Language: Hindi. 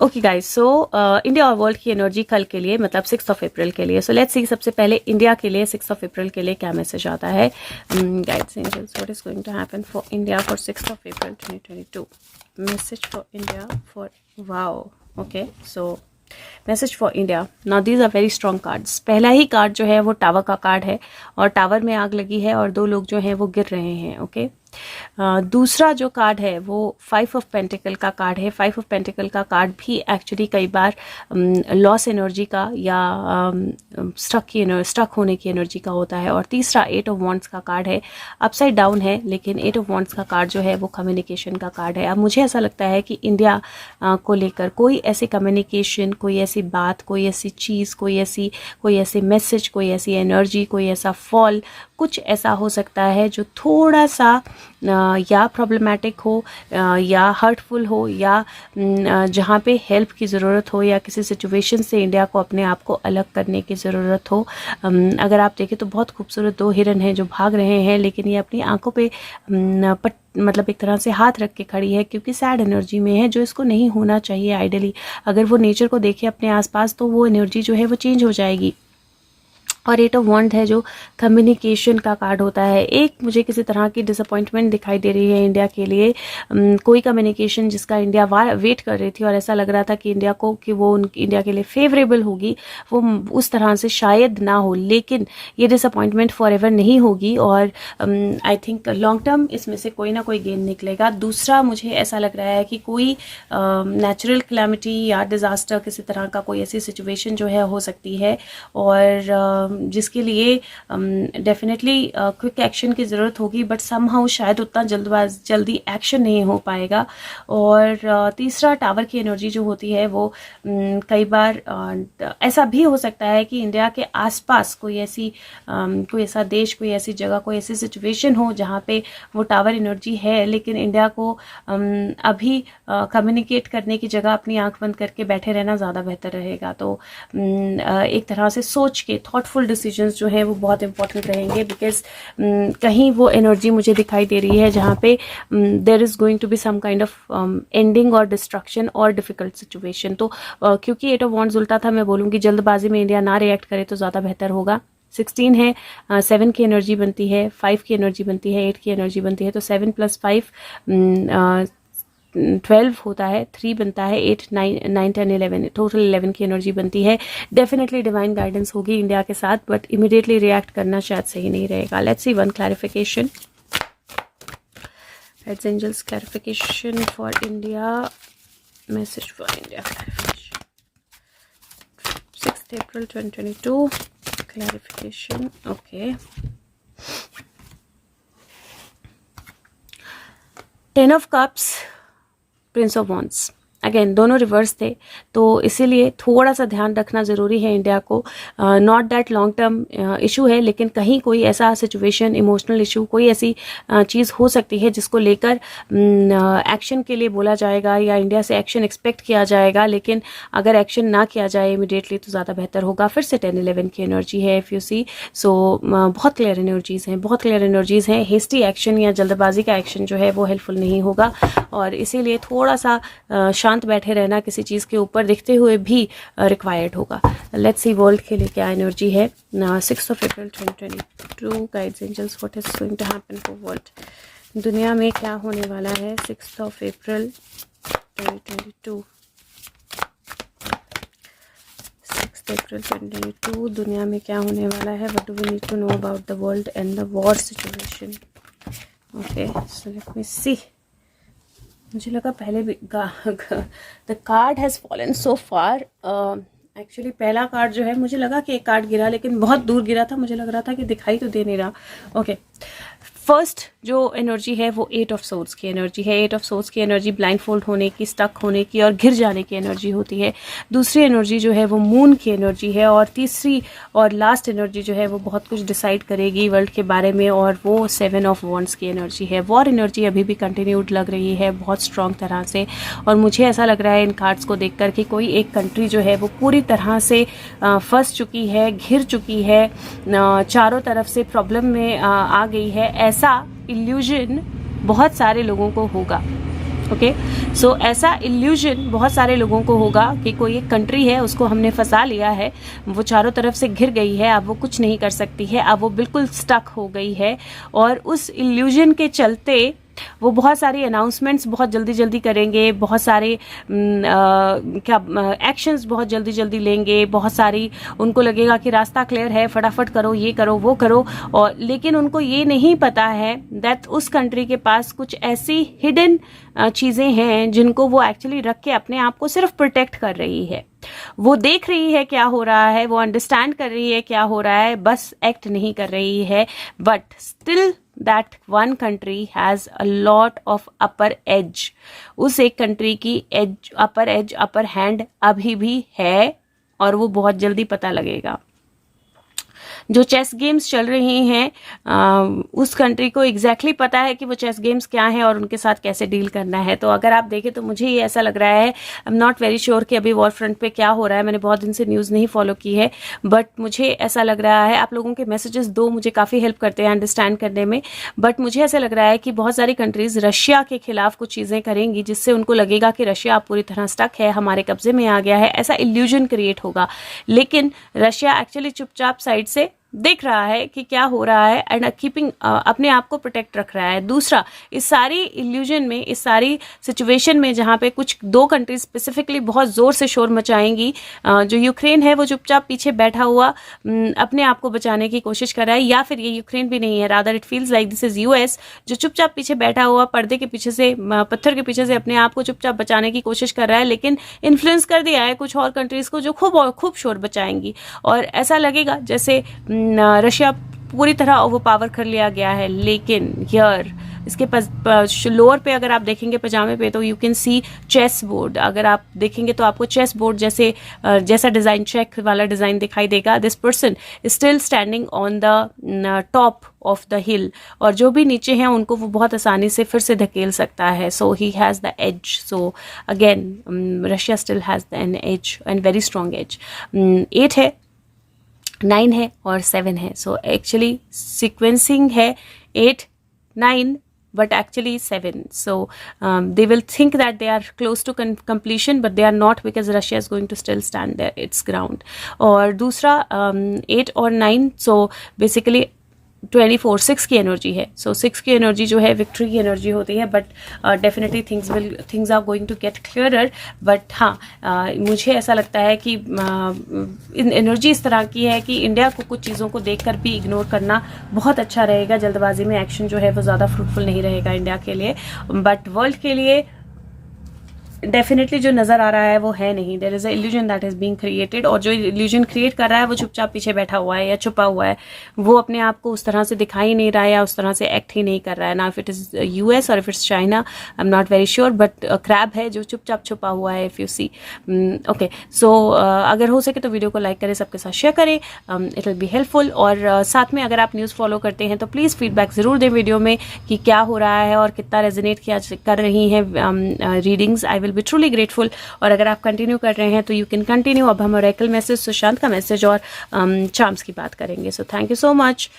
ओके गाइस, सो इंडिया और वर्ल्ड की एनर्जी कल के लिए, मतलब 6 अप्रैल के लिए. सो लेट्स सी सबसे पहले इंडिया के लिए 6 अप्रैल के लिए क्या मैसेज आता है. Guides angels, what is going to happen for India for 6 April 2022. Message for India for, wow, okay. So message for India. Now these are very strong cards. पहला ही कार्ड जो है वो टावर का कार्ड है और टावर में आग लगी है और 2 लोग जो हैं वो गिर रहे हैं. ओके. दूसरा जो कार्ड है वो 5 ऑफ पेंटिकल का कार्ड है. 5 ऑफ पेंटिकल का कार्ड भी एक्चुअली कई बार लॉस एनर्जी का या स्टक होने की एनर्जी का होता है. और तीसरा 8 ऑफ वॉन्ड्स का कार्ड है. अपसाइड डाउन है, लेकिन 8 ऑफ वॉन्ड्स का कार्ड जो है वो कम्युनिकेशन का कार्ड है. अब मुझे ऐसा लगता है कि इंडिया को लेकर कोई ऐसी कम्युनिकेशन, कोई ऐसी बात, कोई ऐसी चीज़, कोई ऐसी मैसेज, कोई ऐसी एनर्जी, कोई ऐसा फॉल, कुछ ऐसा हो सकता है जो थोड़ा सा या प्रॉब्लमेटिक हो या हर्टफुल हो या जहाँ पे हेल्प की ज़रूरत हो या किसी सिचुएशन से इंडिया को अपने आप को अलग करने की ज़रूरत हो. अगर आप देखें तो बहुत खूबसूरत 2 हिरन हैं जो भाग रहे हैं, लेकिन ये अपनी आंखों पे मतलब एक तरह से हाथ रख के खड़ी है क्योंकि सैड एनर्जी में है, जो इसको नहीं होना चाहिए. आइडियली अगर वो नेचर को देखे अपने आसपास तो वो एनर्जी जो है वो चेंज हो जाएगी. और 8 ऑफ वॉन्ड है जो कम्युनिकेशन का कार्ड होता है. एक मुझे किसी तरह की डिसअपॉइंटमेंट दिखाई दे रही है इंडिया के लिए. कोई कम्युनिकेशन जिसका इंडिया वेट कर रही थी और ऐसा लग रहा था कि इंडिया को कि वो इंडिया के लिए फेवरेबल होगी, वो उस तरह से शायद ना हो. लेकिन ये डिसअपॉइंटमेंट फॉर एवर नहीं होगी और आई थिंक लॉन्ग टर्म इसमें से कोई ना कोई गेन निकलेगा. दूसरा मुझे ऐसा लग रहा है कि कोई नेचुरल कैलामिटी या डिज़ास्टर, किसी तरह का कोई ऐसी सिचुएशन जो है हो सकती है और जिसके लिए डेफिनेटली क्विक एक्शन की ज़रूरत होगी, बट समहाउ शायद उतना जल्दी एक्शन नहीं हो पाएगा. और तीसरा टावर की एनर्जी जो होती है वो कई बार ऐसा भी हो सकता है कि इंडिया के आसपास कोई ऐसा देश, कोई ऐसी जगह, कोई ऐसी सिचुएशन हो जहाँ पे वो टावर एनर्जी है, लेकिन इंडिया को अभी कम्युनिकेट करने की जगह अपनी आंख बंद करके बैठे रहना ज़्यादा बेहतर रहेगा. तो एक तरह से सोच के थॉटफुल डिसीजंस जो है वो बहुत इंपॉर्टेंट रहेंगे. बिकॉज कहीं वो एनर्जी मुझे दिखाई दे रही है जहाँ पे there is going to be some kind of ending और डिस्ट्रक्शन और डिफिकल्ट सिचुएशन. तो क्योंकि 8 ऑफ वॉन्ड्स उल्टा था, मैं बोलूँगी जल्दबाजी में इंडिया ना रिएक्ट करे तो ज़्यादा बेहतर होगा. 16 है, 7 की एनर्जी बनती है, 5 की एनर्जी बनती है, 8 की एनर्जी बनती है. तो 7 + 5 12 होता है, 3 बनता है, 8 9 10 11, टोटल 11 की एनर्जी बनती है. डेफिनेटली डिवाइन गाइडेंस होगी इंडिया के साथ, बट इमिडिएटली रिएक्ट करना शायद सही नहीं रहेगा. Let's see one clarification. Heads angels clarification for India. Message for India clarification 6 April 2022. Clarification. Okay. 10 of cups, prince of wands. Again दोनों रिवर्स थे, तो इसीलिए थोड़ा सा ध्यान रखना ज़रूरी है इंडिया को. Not that long term issue है, लेकिन कहीं कोई ऐसा सिचुएशन, इमोशनल इशू, कोई ऐसी चीज़ हो सकती है जिसको लेकर एक्शन के लिए बोला जाएगा या इंडिया से एक्शन एक्सपेक्ट किया जाएगा. लेकिन अगर एक्शन ना किया जाए इमिडिएटली तो ज़्यादा बेहतर होगा. फिर से 10 11 की एनर्जी है, इफ़ यू सी. सो बहुत क्लियर एनर्जीज़ हैं, बहुत क्लियर एनर्जीज़ हैं. हेस्टी एक्शन या जल्दबाजी का एक्शन जो है वो हेल्पफुल नहीं होगा और इसीलिए थोड़ा सा शांत बैठे रहना किसी चीज़ के ऊपर दिखते हुए भी रिक्वायर्ड होगा. लेट्स सी वर्ल्ड के लिए क्या एनर्जी है. 6 April 2022. Guides angels, what is going to happen for world. दुनिया में क्या होने वाला है 6 अप्रैल 2022. 6 अप्रैल 2022 दुनिया में क्या होने वाला है. What do we need to know about the world and the war situation. Okay, so let me see. मुझे लगा पहले भी the card has fallen so far. Actually पहला कार्ड जो है, मुझे लगा कि एक कार्ड गिरा, लेकिन बहुत दूर गिरा था. मुझे लग रहा था कि दिखाई तो दे नहीं रहा. ओके. फर्स्ट जो एनर्जी है वो 8 ऑफ सोर्ड्स की एनर्जी है. 8 ऑफ सोर्ड्स की एनर्जी ब्लाइंड फोल्ड होने की, स्टक होने की और घिर जाने की एनर्जी होती है. दूसरी एनर्जी जो है वो मून की एनर्जी है और तीसरी और लास्ट एनर्जी जो है वो बहुत कुछ डिसाइड करेगी वर्ल्ड के बारे में और वो 7 ऑफ वॉन्ड्स की एनर्जी है. वॉर एनर्जी अभी भी कंटिन्यूड लग रही है बहुत स्ट्रॉन्ग तरह से और मुझे ऐसा लग रहा है इन कार्ड्स को देखकर कि कोई एक कंट्री जो है वो पूरी तरह से फंस चुकी है, घिर चुकी है, चारों तरफ से प्रॉब्लम में आ गई है. ऐसा इल्यूजन बहुत सारे लोगों को होगा ओके सो ऐसा इल्यूजन बहुत सारे लोगों को होगा कि कोई एक कंट्री है, उसको हमने फंसा लिया है, वो चारों तरफ से घिर गई है, अब वो कुछ नहीं कर सकती है, अब वो बिल्कुल स्टक हो गई है। और उस इल्यूजन के चलते वो बहुत सारी अनाउंसमेंट्स बहुत जल्दी जल्दी करेंगे, बहुत सारे एक्शंस बहुत जल्दी जल्दी लेंगे, बहुत सारी उनको लगेगा कि रास्ता क्लियर है, फटाफट करो, ये करो, वो करो। और लेकिन उनको ये नहीं पता है दैट उस कंट्री के पास कुछ ऐसी हिडन चीज़ें हैं जिनको वो एक्चुअली रख के अपने आप को सिर्फ प्रोटेक्ट कर रही है। वो देख रही है क्या हो रहा है, वो अंडरस्टैंड कर रही है क्या हो रहा है, बस एक्ट नहीं कर रही है। But still that one country has a lot of upper edge. उस एक कंट्री की अपर हैंड अभी भी है और वो बहुत जल्दी पता लगेगा। जो चेस गेम्स चल रही हैं उस कंट्री को एग्जैक्टली पता है कि वो चेस गेम्स क्या हैं और उनके साथ कैसे डील करना है। तो अगर आप देखें तो मुझे ये ऐसा लग रहा है, I am not very sure कि अभी वॉर फ्रंट पे क्या हो रहा है, मैंने बहुत दिन से न्यूज़ नहीं फॉलो की है, बट मुझे ऐसा लग रहा है, आप लोगों के मैसेजेस दो मुझे काफ़ी हेल्प करते हैं अंडरस्टैंड करने में, बट मुझे ऐसा लग रहा है कि बहुत सारी कंट्रीज़ रशिया के खिलाफ कुछ चीज़ें करेंगी जिससे उनको लगेगा कि रशिया अब पूरी तरह स्टक है, हमारे कब्जे में आ गया है, ऐसा इल्यूजन क्रिएट होगा। लेकिन रशिया एक्चुअली चुपचाप साइड से देख रहा है कि क्या हो रहा है एंड कीपिंग अपने आप को प्रोटेक्ट रख रहा है। दूसरा, इस सारी इल्यूजन में, इस सारी सिचुएशन में जहाँ पे कुछ दो कंट्रीज स्पेसिफिकली बहुत जोर से शोर मचाएंगी, जो यूक्रेन है वो चुपचाप पीछे बैठा हुआ अपने आप को बचाने की कोशिश कर रहा है, या फिर ये यूक्रेन भी नहीं है, rather it feels like this is US, जो चुपचाप पीछे बैठा हुआ पर्दे के पीछे से, पत्थर के पीछे से अपने आप को चुपचाप बचाने की कोशिश कर रहा है, लेकिन इन्फ्लुएंस कर दिया है कुछ और कंट्रीज को जो खूब शोर बचाएंगी। और ऐसा लगेगा जैसे रशिया पूरी तरह ओवर पावर कर लिया गया है। लेकिन हियर इसके पास लोअर पे अगर आप देखेंगे पजामे पे, तो you can see chess board. अगर आप देखेंगे तो आपको चेस बोर्ड जैसा डिजाइन, चेक वाला डिजाइन दिखाई देगा। This person is still standing on the top of the hill, और जो भी नीचे हैं उनको वो बहुत आसानी से फिर से धकेल सकता है। So he has the edge. So again Russia still has an edge and very strong edge. 8 है, 9 है और 7 है। सो एक्चुअली सीक्वेंसिंग है 8, 9 but actually 7. So they will think that they are close to completion, but they are not, because Russia is going to still stand there its ground. और दूसरा 8 और 9, so basically 24, 6 की एनर्जी है। सो 6 की एनर्जी जो है विक्ट्री की एनर्जी होती है, but definitely things are going to get clearer. But हाँ, मुझे ऐसा लगता है कि एनर्जी इस तरह की है कि इंडिया को कुछ चीज़ों को देखकर भी इग्नोर करना बहुत अच्छा रहेगा। जल्दबाजी में एक्शन जो है वो ज़्यादा फ्रूटफुल नहीं रहेगा इंडिया के लिए, बट वर्ल्ड के लिए डेफिनेटली जो नजर आ रहा है वो है नहीं। There is a illusion that is being created, और जो इल्यूजन क्रिएट कर रहा है वो चुपचाप पीछे बैठा हुआ है या छुपा हुआ है, वो अपने आप को उस तरह से दिखाई नहीं रहा है या उस तरह से एक्ट ही नहीं कर रहा है। ना इफ इट इज यूएस और if it's China, I am not very sure, but crab है जो चुपचाप छुपा हुआ है, इफ यू सी। ओके, सो अगर हो सके तो वीडियो को लाइक करें, सबके साथ शेयर करें, इट विल बी हेल्पफुल। और साथ में अगर आप न्यूज़ फॉलो करते हैं तो प्लीज़ फीडबैक ज़रूर दें वीडियो में कि क्या हो रहा है और कितना रेजोनेट किया कर रही हैं readings. I will be truly grateful. और अगर आप कंटिन्यू कर रहे हैं तो यू कैन कंटिन्यू। अब हम ओरेकल मैसेज, सुशांत का मैसेज और चार्म्स की बात करेंगे। So thank you so much.